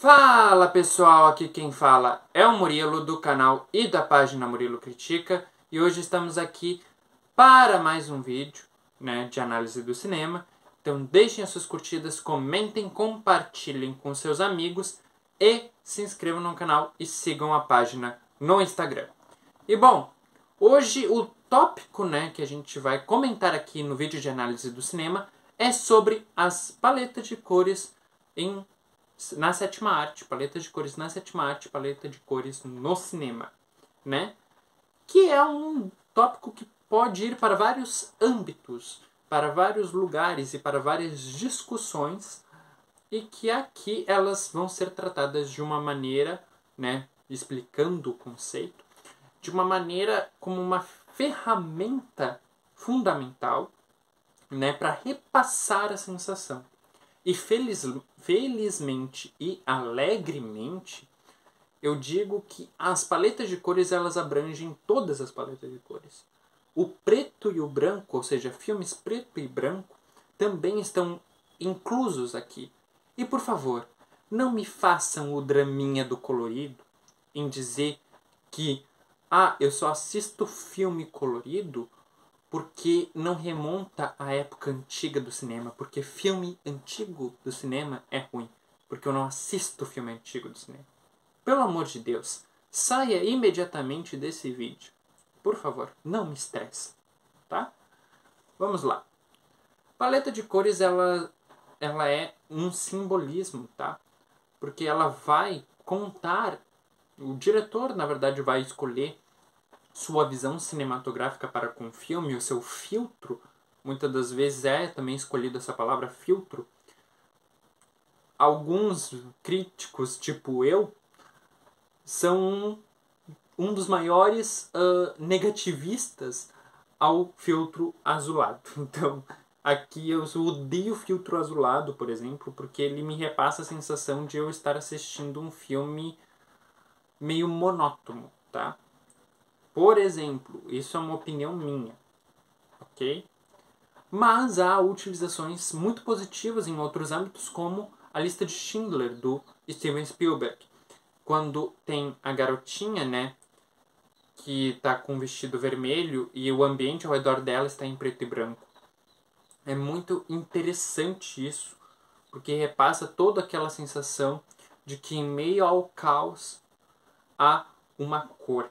Fala pessoal, aqui quem fala é o Murilo do canal e da página Murilo Critica e hoje estamos aqui para mais um vídeo, de análise do cinema. Então deixem as suas curtidas, comentem, compartilhem com seus amigos e se inscrevam no canal e sigam a página no Instagram. E bom, hoje o tópico que a gente vai comentar aqui no vídeo de análise do cinema é sobre as paletas de cores na sétima arte, paleta de cores na sétima arte, paleta de cores no cinema, Que é um tópico que pode ir para vários âmbitos, para vários lugares e para várias discussões, e que aqui elas vão ser tratadas de uma maneira, explicando o conceito, de uma maneira como uma ferramenta fundamental, para repassar a sensação. E felizmente e alegremente, eu digo que as paletas de cores elas abrangem todas as paletas de cores. O preto e o branco, ou seja, filmes preto e branco, também estão inclusos aqui. E por favor, não me façam o draminha do colorido em dizer que eu só assisto filme colorido porque não remonta à época antiga do cinema, porque filme antigo do cinema é ruim, porque eu não assisto filme antigo do cinema. Pelo amor de Deus, saia imediatamente desse vídeo. Por favor, não me estresse, tá? Vamos lá. Paleta de cores, ela é um simbolismo, tá? Porque ela vai contar, o diretor, na verdade, vai escolher sua visão cinematográfica para com o filme, o seu filtro, muitas das vezes é também escolhida essa palavra filtro. Alguns críticos, tipo eu, são um dos maiores negativistas ao filtro azulado. Então, aqui eu odeio o filtro azulado, por exemplo, porque ele me repassa a sensação de eu estar assistindo um filme meio monótono, tá? Por exemplo, isso é uma opinião minha, ok? Mas há utilizações muito positivas em outros âmbitos, como a lista de Schindler, do Steven Spielberg. Quando tem a garotinha, que está com um vestido vermelho e o ambiente ao redor dela está em preto e branco. É muito interessante isso, porque repassa toda aquela sensação de que em meio ao caos há uma cor,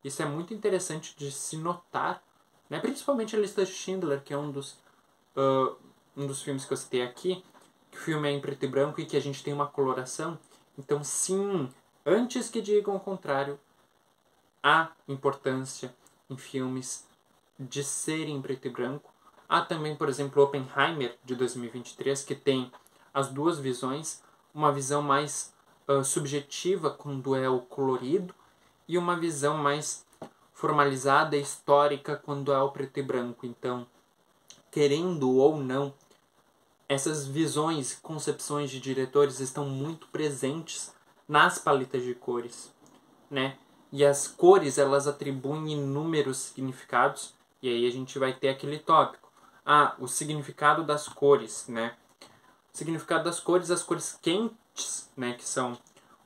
Isso é muito interessante de se notar, principalmente a lista de Schindler, que é um dos filmes que eu citei aqui, que o filme é em preto e branco e que a gente tem uma coloração. Então, sim, antes que digam o contrário, há importância em filmes de serem em preto e branco. Há também, por exemplo, Oppenheimer, de 2023, que tem as duas visões, uma visão mais subjetiva, quando é o colorido, e uma visão mais formalizada e histórica quando é o preto e branco. Então, querendo ou não, essas visões, concepções de diretores estão muito presentes nas paletas de cores, E as cores, elas atribuem inúmeros significados, e aí a gente vai ter aquele tópico. O significado das cores, O significado das cores, as cores quentes, que são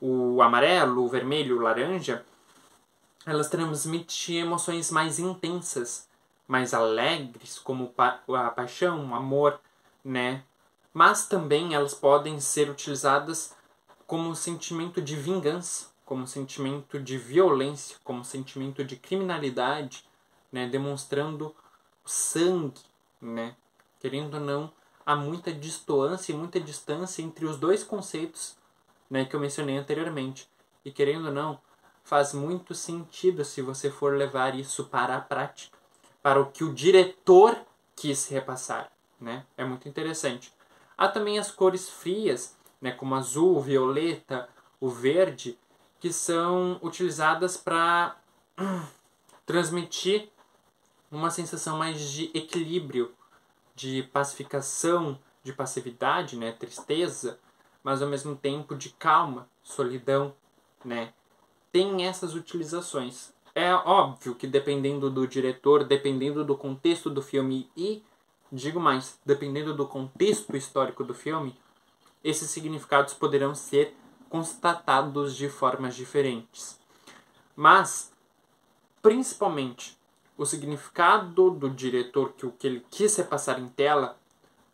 o amarelo, o vermelho, o laranja, elas transmitem emoções mais intensas, mais alegres, como a paixão, o amor, Mas também elas podem ser utilizadas como sentimento de vingança, como sentimento de violência, como sentimento de criminalidade, demonstrando o sangue, Querendo ou não, há muita distância e muita distância entre os dois conceitos, que eu mencionei anteriormente. E querendo ou não, faz muito sentido se você for levar isso para a prática, para o que o diretor quis repassar, É muito interessante. Há também as cores frias, como azul, o violeta, o verde, que são utilizadas para transmitir uma sensação mais de equilíbrio, de pacificação, de passividade, tristeza, mas ao mesmo tempo de calma, solidão, Tem essas utilizações. É óbvio que dependendo do diretor, dependendo do contexto do filme e, digo mais, dependendo do contexto histórico do filme, esses significados poderão ser constatados de formas diferentes. Mas, principalmente, o significado do diretor, que o que ele quis repassar em tela,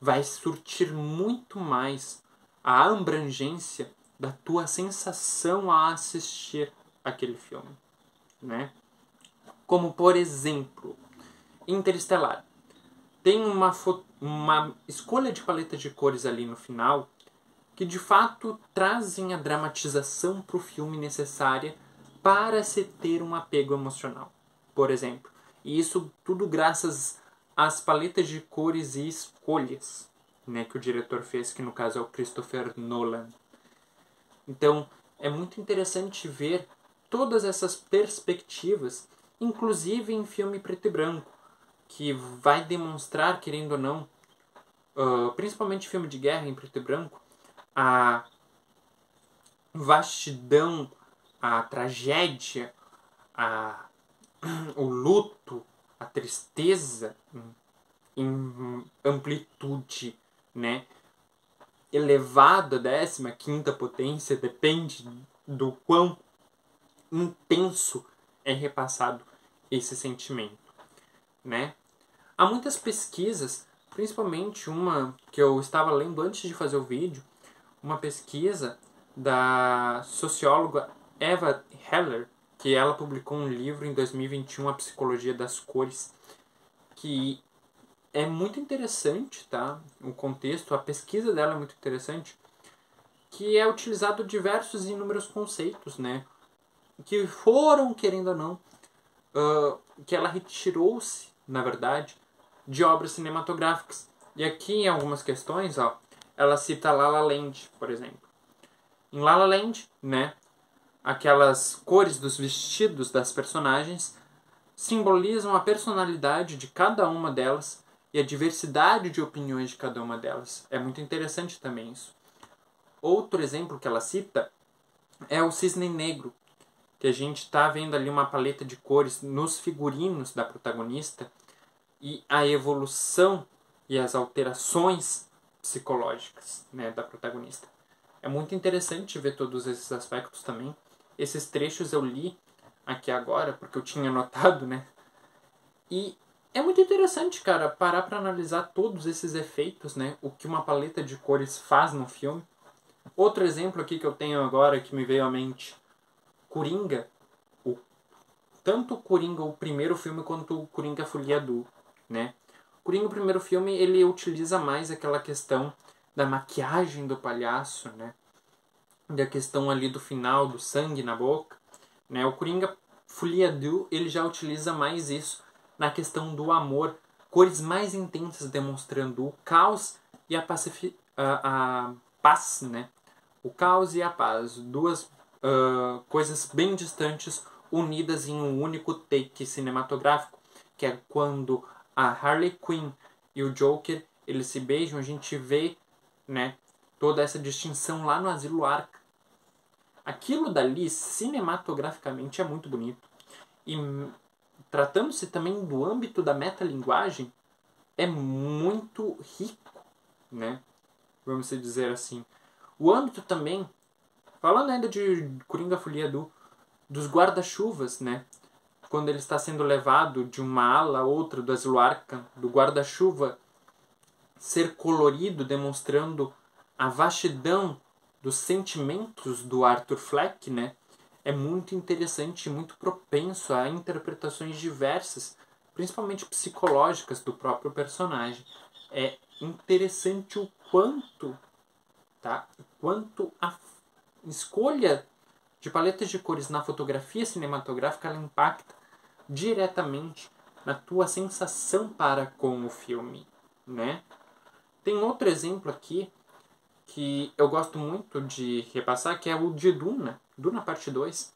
vai surtir muito mais a abrangência da tua sensação a assistir aquele filme, né? Como, por exemplo, Interestelar. Tem uma escolha de paleta de cores ali no final que, de fato, trazem a dramatização para o filme necessária para se ter um apego emocional, por exemplo. E isso tudo graças às paletas de cores e escolhas, né, que o diretor fez, que no caso é o Christopher Nolan. Então, é muito interessante ver todas essas perspectivas, inclusive em filme preto e branco, que vai demonstrar, querendo ou não, principalmente filme de guerra em preto e branco, a vastidão, a tragédia, o luto, a tristeza em amplitude, né, elevada, 15ª potência, depende do quão intenso é repassado esse sentimento, né? Há muitas pesquisas, principalmente uma que eu estava lendo antes de fazer o vídeo, uma pesquisa da socióloga Eva Heller, que ela publicou um livro em 2021, A Psicologia das Cores, que é muito interessante, tá? O contexto, a pesquisa dela é muito interessante, que é utilizado diversos e inúmeros conceitos, né? Que foram, querendo ou não, que ela retirou-se, na verdade, de obras cinematográficas. E aqui, em algumas questões, ó, ela cita La La Land, por exemplo. Em La La Land, né, aquelas cores dos vestidos das personagens simbolizam a personalidade de cada uma delas e a diversidade de opiniões de cada uma delas. É muito interessante também isso. Outro exemplo que ela cita é o Cisne Negro, que a gente está vendo ali uma paleta de cores nos figurinos da protagonista e a evolução e as alterações psicológicas, né, da protagonista. É muito interessante ver todos esses aspectos também. Esses trechos eu li aqui agora, porque eu tinha anotado, né? E é muito interessante, cara, parar para analisar todos esses efeitos, né? O que uma paleta de cores faz no filme. Outro exemplo aqui que eu tenho agora, que me veio à mente, Coringa. Tanto o Coringa, o primeiro filme, quanto o Coringa Folia do, né? O Coringa, o primeiro filme, ele utiliza mais aquela questão da maquiagem do palhaço, né? Da questão ali do final, do sangue na boca, né? O Coringa Folia do, ele já utiliza mais isso na questão do amor, cores mais intensas demonstrando o caos e a paz, né? O caos e a paz, duas coisas bem distantes unidas em um único take cinematográfico, que é quando a Harley Quinn e o Joker, eles se beijam, a gente vê, né, toda essa distinção lá no Asilo Arkham. Aquilo dali, cinematograficamente, é muito bonito. E tratando-se também do âmbito da metalinguagem, é muito rico, né? Vamos dizer assim. O âmbito também, falando ainda de Coringa Folia dos guarda-chuvas, né? Quando ele está sendo levado de uma ala a outra do Asilo Arkham, do guarda-chuva ser colorido, demonstrando a vastidão dos sentimentos do Arthur Fleck, né? É muito interessante e muito propenso a interpretações diversas, principalmente psicológicas do próprio personagem. É interessante o quanto, tá? Quanto a escolha de paletas de cores na fotografia cinematográfica ela impacta diretamente na tua sensação para com o filme, né? Tem outro exemplo aqui que eu gosto muito de repassar, que é o de Duna, Duna parte 2.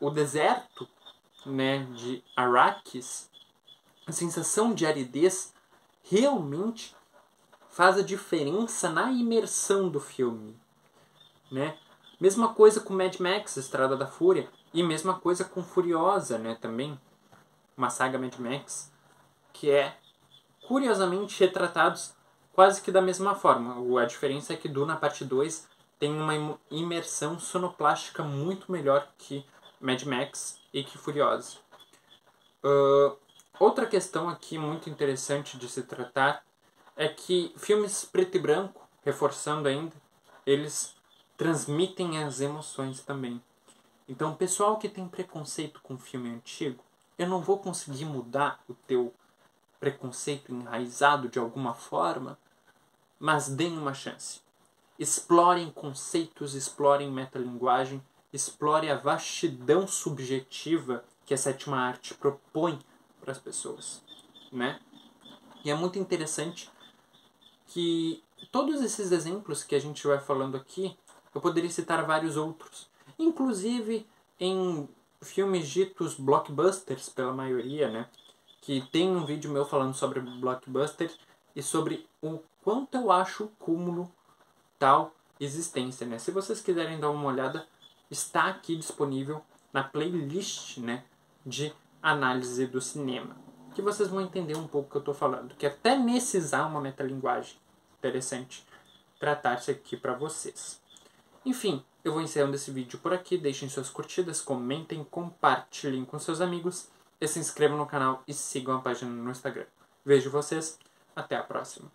O deserto, né, de Arrakis, a sensação de aridez realmente faz a diferença na imersão do filme, né? Mesma coisa com Mad Max, Estrada da Fúria, e mesma coisa com Furiosa, né, também, uma saga Mad Max, que é curiosamente retratados quase que da mesma forma. A diferença é que Duna Parte 2 tem uma imersão sonoplástica muito melhor que Mad Max e que Furiosa. Outra questão aqui muito interessante de se tratar é que filmes preto e branco, reforçando ainda, eles transmitem as emoções também. Então, pessoal que tem preconceito com filme antigo, eu não vou conseguir mudar o teu preconceito enraizado de alguma forma, mas deem uma chance. Explorem conceitos, explorem metalinguagem, explorem a vastidão subjetiva que a sétima arte propõe para as pessoas, né? E é muito interessante que todos esses exemplos que a gente vai falando aqui, eu poderia citar vários outros, inclusive em filmes ditos blockbusters pela maioria, né? Que tem um vídeo meu falando sobre blockbusters e sobre o quanto eu acho o cúmulo tal existência, né? Se vocês quiserem dar uma olhada, está aqui disponível na playlist, né, de análise do cinema, que vocês vão entender um pouco o que eu estou falando, que até nesses há uma metalinguagem interessante tratar-se aqui para vocês. Enfim, eu vou encerrando esse vídeo por aqui, deixem suas curtidas, comentem, compartilhem com seus amigos, e se inscrevam no canal e sigam a página no Instagram. Vejo vocês, até a próxima.